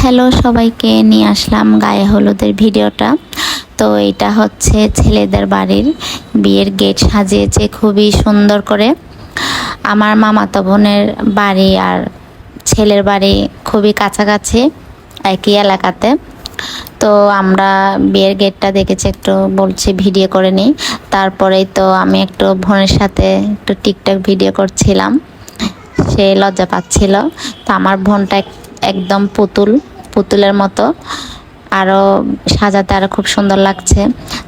Hello, সবাইকে নিয়ে আসলাম গায়ে হলুদের ভিডিওটা। তো এটা হচ্ছে ছেলেদের বাড়ির বিয়ের গেট সাজিয়েছে খুবই সুন্দর করে। আমার মামাতো বোনের বাড়ি আর ছেলের বাড়ি খুবই কাছাকাছি, একই এলাকাতে। তো আমরা বিয়ের গেটটা দেখেছি, একটু বলছি ভিডিও করে নিই। তারপরেই তো আমি একটু বোনের সাথে একটু টিকটক ভিডিও করছিলাম, সে লজ্জা পাচ্ছিল। তো আমার বোনটা একদম পুতুলের মতো, আরও সাজাতে আরও খুব সুন্দর লাগছে।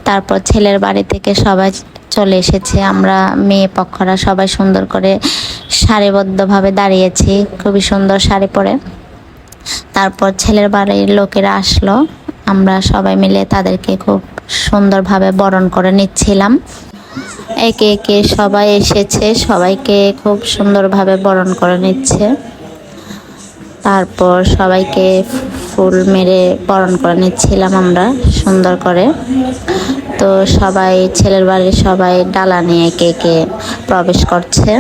তারপর ছেলের বাড়ি থেকে সবাই চলে এসেছে, আমরা মেয়ে পক্ষরা সবাই সুন্দর করে সারিবদ্ধভাবে দাঁড়িয়েছি, খুবই সুন্দর শাড়ি পরে। তারপর ছেলের বাড়ির লোকেরা আসলো, আমরা সবাই মিলে তাদেরকে খুব সুন্দরভাবে বরণ করে নিচ্ছিলাম। একে একে সবাই এসেছে, সবাইকে খুব সুন্দরভাবে বরণ করে নিচ্ছে। তারপর সবাইকে ফুল মেরে বরণ করে নিচ্ছিলাম আমরা সুন্দর করে। তো সবাই ছেলের বাড়ির সবাই ডালা নিয়ে একে একে প্রবেশ করছে।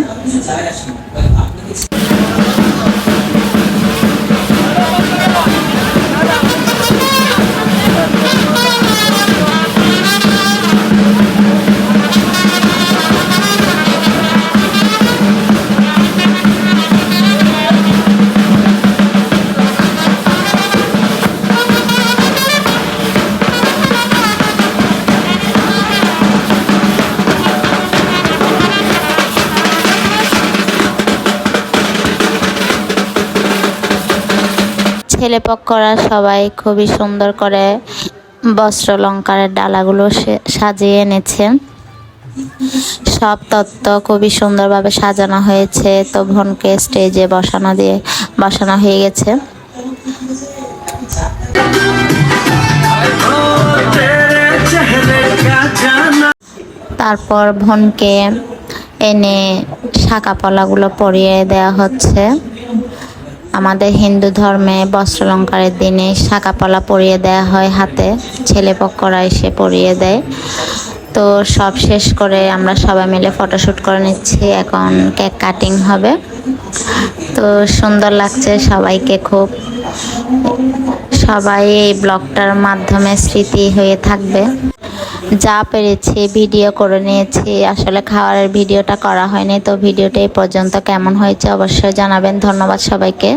ছেলেপক্ষরা সবাই খুবই সুন্দর করে বস্ত্র অলংকারের ডালাগুলো সাজিয়ে এনেছে। সব তত্ত্ব খুবই সুন্দরভাবে সাজানো হয়েছে। তো বোনকে স্টেজে বসানো হয়ে গেছে। তারপর বোনকে এনে শাঁখাপলাগুলো পরিয়ে দেওয়া হচ্ছে। আমাদের হিন্দু ধর্মে বস্ত্র অলংকারের দিনে শাঁখাপলা পরিয়ে দেওয়া হয় হাতে, ছেলেপক্ষরা এসে পরিয়ে দেয়। তো সব শেষ করে আমরা সবাই মিলে ফটোশ্যুট করে নিচ্ছি, এখন কেক কাটিং হবে। তো সুন্দর লাগছে সবাইকে খুব, সবাই এই ব্লগটার মাধ্যমে স্মৃতি হয়ে থাকবে। যা পেরেছি ভিডিও করে নিয়েছি, আসলে খাওয়ারের ভিডিওটা করা হয়নি। তো ভিডিওটা এই পর্যন্ত কেমন হয়েছে অবশ্যই জানাবেন। ধন্যবাদ সবাইকে।